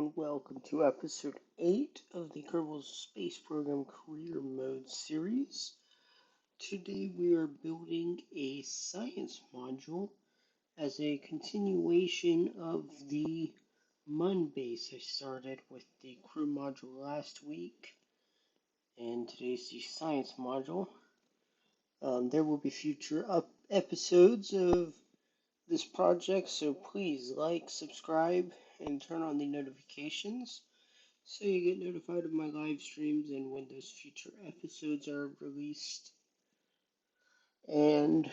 everyone, welcome to episode 8 of the Kerbal Space Program Career Mode series. Today we are building a science module as a continuation of the Mun Base I started with the crew module last week, and today's the science module. There will be future episodes of this project, so please like, subscribe, and turn on the notifications so you get notified of my live streams and when those future episodes are released. And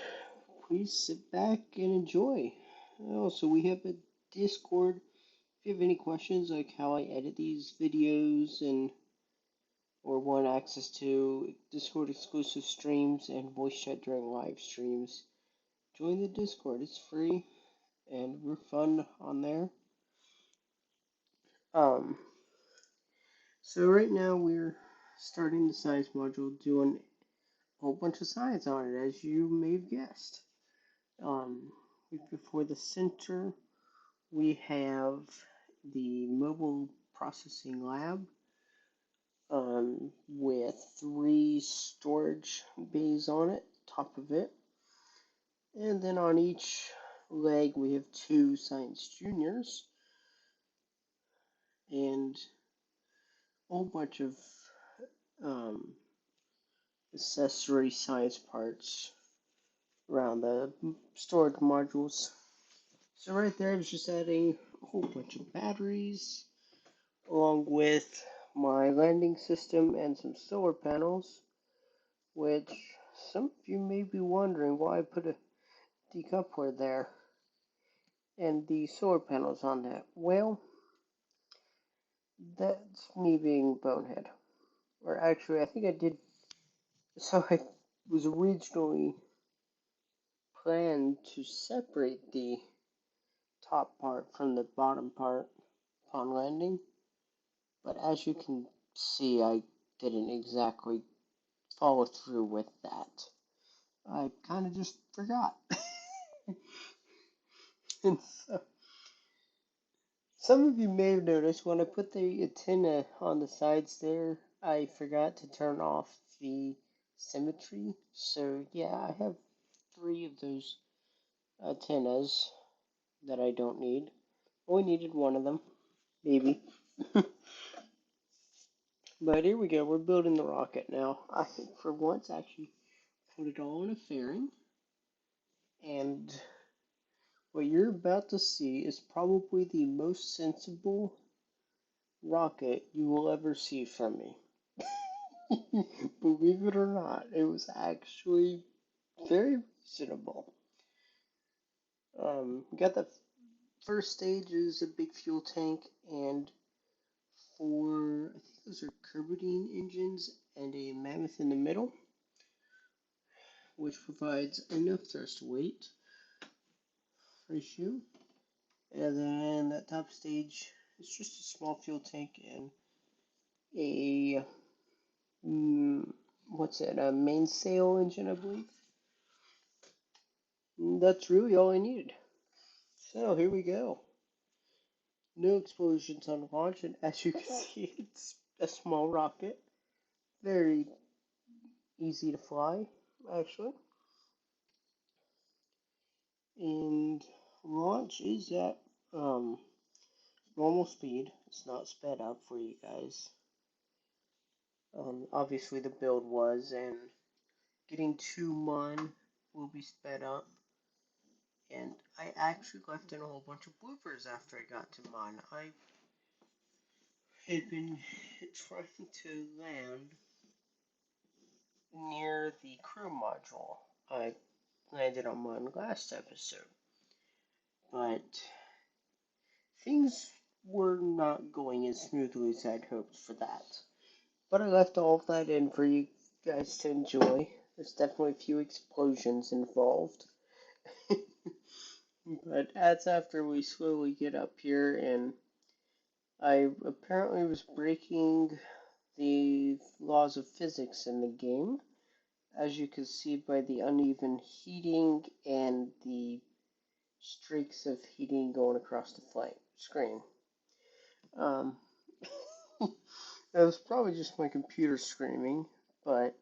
please sit back and enjoy. Also, we have a Discord. If you have any questions like how I edit these videos or want access to Discord exclusive streams and voice chat during live streams, join the Discord. It's free and we're fun on there. So right now we're starting the science module, doing a whole bunch of science on it, as you may have guessed. Before the center, we have the mobile processing lab with 3 storage bays on it, top of it. And then on each leg we have 2 science juniors and a whole bunch of accessory science parts around the storage modules. So right there I was just adding a whole bunch of batteries along with my landing system and some solar panels, which some of you may be wondering why I put a decoupler there and the solar panels on that. Well, that's me being bonehead. Or actually, I think I did. So I was originally planned to separate the top part from the bottom part upon landing, but as you can see, I didn't exactly follow through with that. I kind of just forgot. And so, some of you may have noticed when I put the antenna on the sides there, I forgot to turn off the symmetry. So yeah, I have 3 of those antennas that I don't need. Only needed 1 of them, maybe. But here we go, we're building the rocket now. I think for once actually put it all in a fairing. And what you're about to see is probably the most sensible rocket you will ever see from me. Believe it or not, it was actually very reasonable. We got the first stage is a big fuel tank and 4, I think those are Kerbal engines and a mammoth in the middle, which provides enough thrust weight ratio. And then that top stage is just a small fuel tank and a a mainsail engine, I believe. And that's really all I needed. So here we go. No explosions on launch, and as you can see, it's a small rocket. Very easy to fly, actually. And launch is at normal speed. It's not sped up for you guys. Obviously the build was, and getting to Mun will be sped up. And I actually left in a whole bunch of bloopers after I got to Mun. I had been trying to land near the crew module. I landed on Mun last episode. But things were not going as smoothly as I'd hoped for that. But I left all of that in for you guys to enjoy. There's definitely a few explosions involved. But that's after we slowly get up here, and I apparently was breaking the laws of physics in the game, as you can see by the uneven heating and the streaks of heating going across the screen. Um, that was probably just my computer screaming, but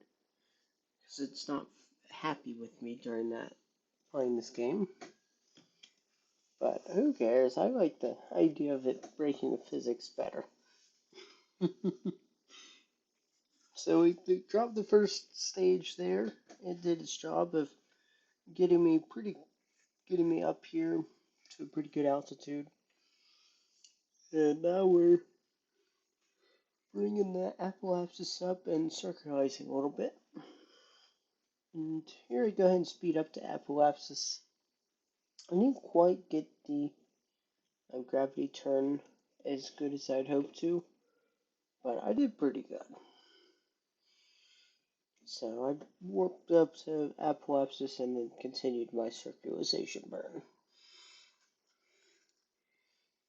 because it's not happy with me during that playing this game. But who cares? I like the idea of it breaking the physics better. So we dropped the first stage there. It did its job of getting me up here to a pretty good altitude. And now we're bringing the apoapsis up and circularizing a little bit. And here I go ahead and speed up to apoapsis. I didn't quite get the gravity turn as good as I'd hoped to, but I did pretty good. So I warped up to apoapsis and then continued my circularization burn.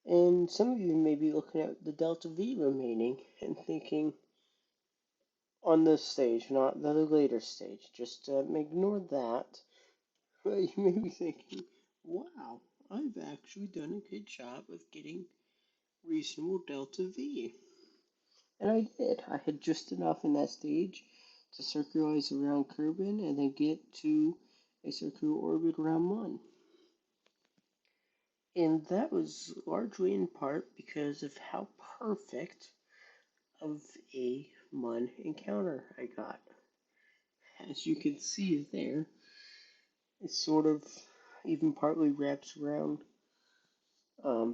And some of you may be looking at the delta V remaining and thinking, on this stage, not the later stage, just ignore that. But you may be thinking, wow, I've actually done a good job of getting reasonable delta V. And I did. I had just enough in that stage to circularize around Kerbin and then get to a circular orbit around Mun. And that was largely in part because of how perfect of a Mun encounter I got. As you can see there, it sort of even partly wraps around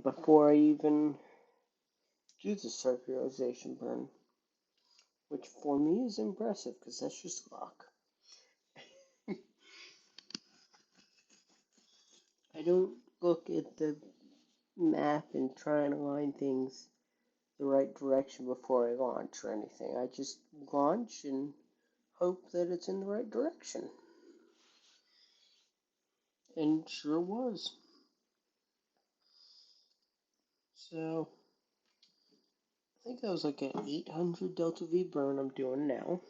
before I even do the circularization burn, which for me is impressive because that's just luck. I don't look at the map and try and align things the right direction before I launch or anything. I just launch and hope that it's in the right direction. And sure was. So, I think that was like an 800 delta V burn I'm doing now.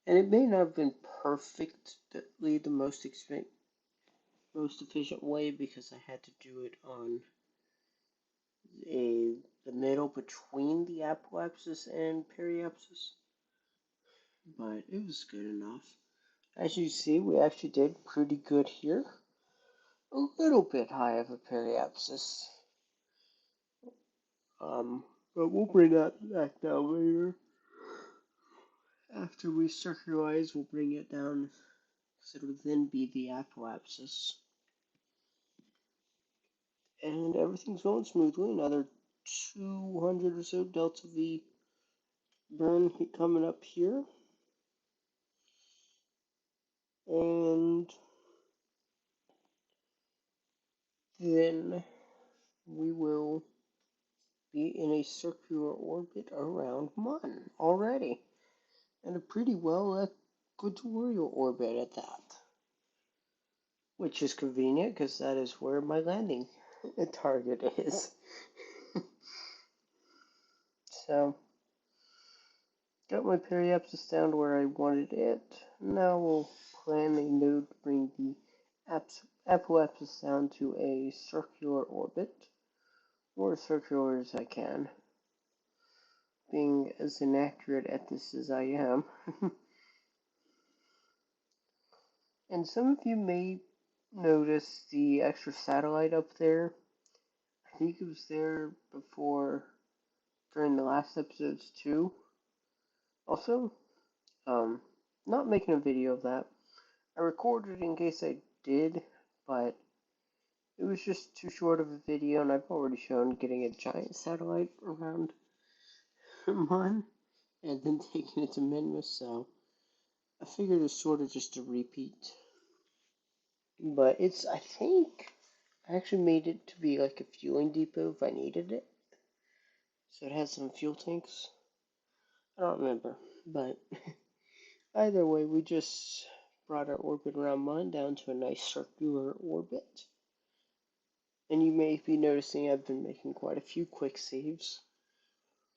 And it may not have been perfectly the most efficient way because I had to do it on the middle between the apoapsis and periapsis. But it was good enough. As you see, we actually did pretty good here. A little bit high of a periapsis. But we'll bring that back down later. After we circularize, we'll bring it down because it'll then be the apoapsis. And everything's going smoothly. Another 200 or so delta V burn coming up here. And then we will be in a circular orbit around Mun already. And a pretty well equatorial orbit at that. Which is convenient because that is where my landing target is. So, got my periapsis down to where I wanted it. Now we'll plan a node to bring the apoapsis down to a circular orbit, or as circular as I can, being as inaccurate at this as I am. And some of you may notice the extra satellite up there. I think it was there before, during the last episodes too. Also, not making a video of that. I recorded in case I did, but it was just too short of a video, and I've already shown getting a giant satellite around Mun and then taking it to Minmus, so I figured it's sort of just a repeat. But I think, I actually made it to be like a fueling depot if I needed it. So it has some fuel tanks. I don't remember, but either way, we just brought our orbit around Mun down to a nice circular orbit. And you may be noticing I've been making quite a few quick saves.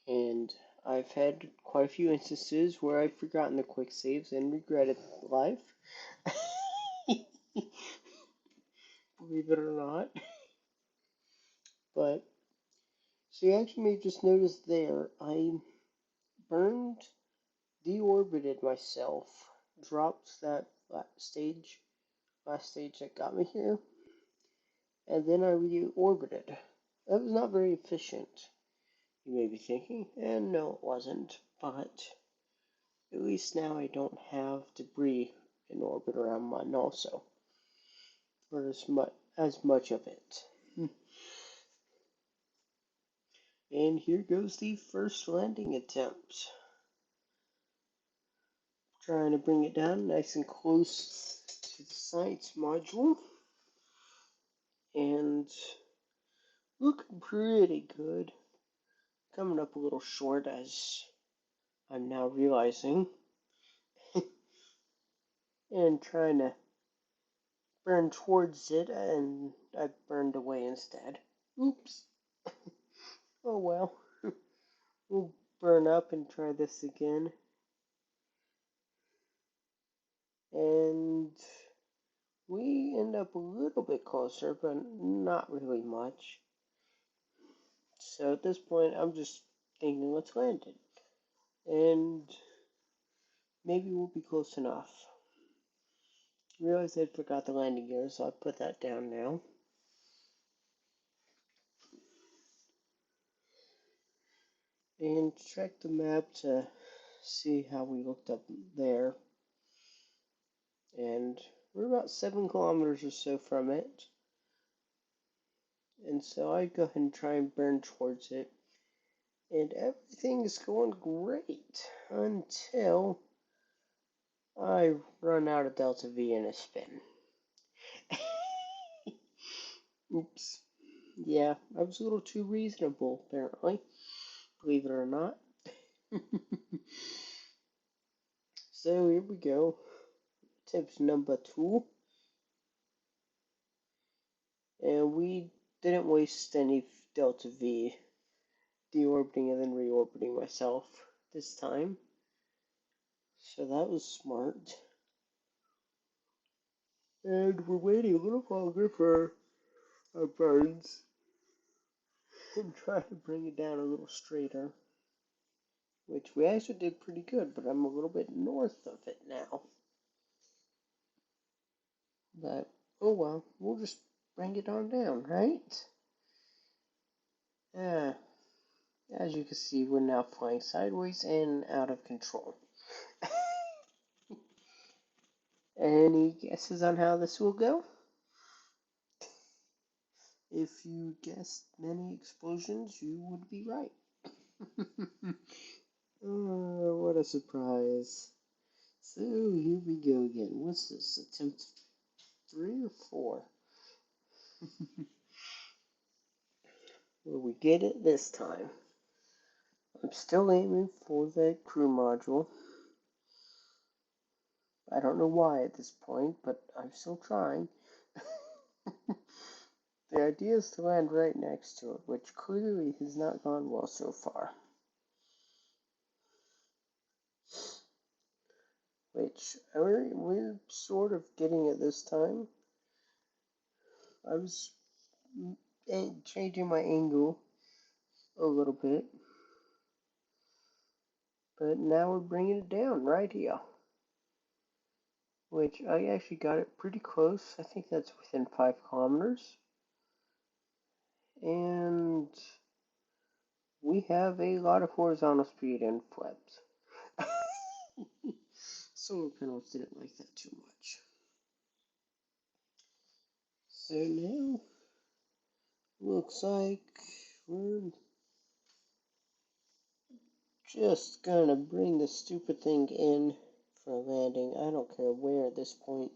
And I've had quite a few instances where I've forgotten the quick saves and regretted life. Believe it or not. But So you actually may have just noticed there, I burned, deorbited myself, dropped that last stage that got me here, and then I reorbited. That was not very efficient, you may be thinking, and no, it wasn't, but at least now I don't have debris in orbit around Mun also, or as much of it. And here goes the first landing attempt. Trying to bring it down nice and close to the science module. And looking pretty good. Coming up a little short as I'm now realizing. And trying to burn towards it, and I burned away instead. Oops. Oh well. We'll burn up and try this again. And we end up a little bit closer, but not really much. So at this point, I'm just thinking, let's land it. And maybe we'll be close enough. Realized I forgot the landing gear, so I put that down now. And check the map to see how we looked up there. And we're about 7 kilometers or so from it. And so I go ahead and try and burn towards it. And everything is going great until I run out of Delta V in a spin. Oops. Yeah, I was a little too reasonable, apparently. Believe it or not. So here we go. Tips number 2. And we didn't waste any Delta V deorbiting and then reorbiting myself this time. So that was smart. And we're waiting a little longer for our burns and try to bring it down a little straighter. Which we actually did pretty good, but I'm a little bit north of it now. But, oh well, we'll just bring it on down, right? As you can see, we're now flying sideways and out of control. Any guesses on how this will go? If you guessed many explosions, you would be right. Oh, what a surprise. So, here we go again. What's this? Attempt 3 or 4? Will we get it this time? I'm still aiming for the crew module. I don't know why at this point, but I'm still trying. The idea is to land right next to it, which clearly has not gone well so far. Which we're sort of getting it this time. I was changing my angle a little bit, but now we're bringing it down right here. Which I actually got it pretty close. I think that's within 5 kilometers. And we have a lot of horizontal speed and flips. Solar panels didn't like that too much. So now, looks like we're just gonna bring the stupid thing in for landing. I don't care where at this point,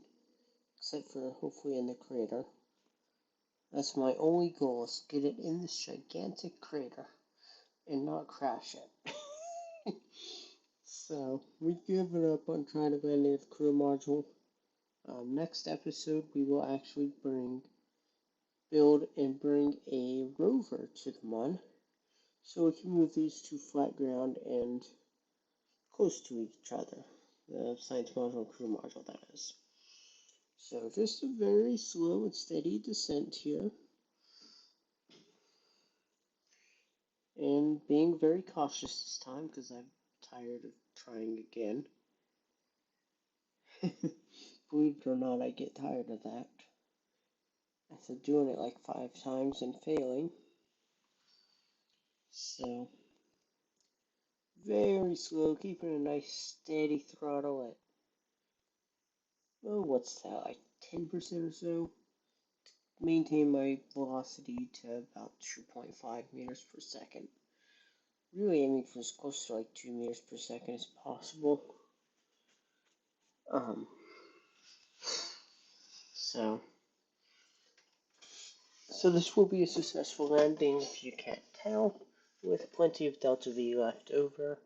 except for hopefully in the crater. That's my only goal, is to get it in this gigantic crater and not crash it. So, we've given up on trying to land the crew module. Next episode, we will actually build and bring a rover to the Mun, so we can move these to flat ground and close to each other. The science module and crew module, that is. So just a very slow and steady descent here. and being very cautious this time because I'm tired of trying again. Believe it or not, I get tired of that. After doing it like 5 times and failing. So, very slow, keeping a nice steady throttle at, oh, what's that, like 10% or so? Maintain my velocity to about 2.5 meters per second. Really aiming for as close to like 2 meters per second as possible. So this will be a successful landing if you can't tell, with plenty of delta V left over.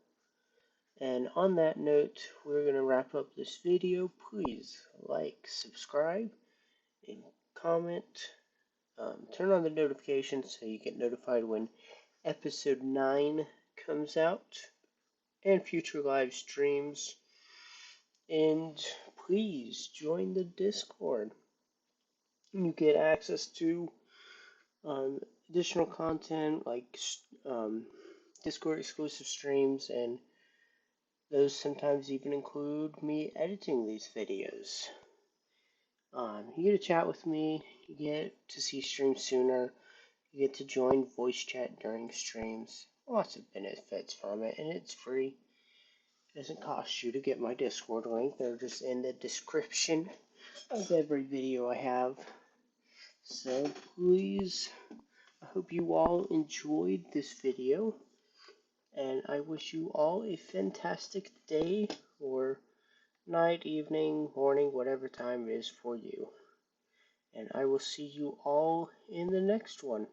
And on that note, we're going to wrap up this video. Please like, subscribe, and comment. Turn on the notifications so you get notified when episode 9 comes out and future live streams. And please join the Discord. You get access to additional content like Discord exclusive streams, and those sometimes even include me editing these videos. You get to chat with me, you get to see streams sooner, you get to join voice chat during streams. Lots of benefits from it, and it's free. It doesn't cost you to get my Discord link. They're just in the description of every video I have. So please, I hope you all enjoyed this video, and I wish you all a fantastic day, or night, evening, morning, whatever time it is for you. And I will see you all in the next one.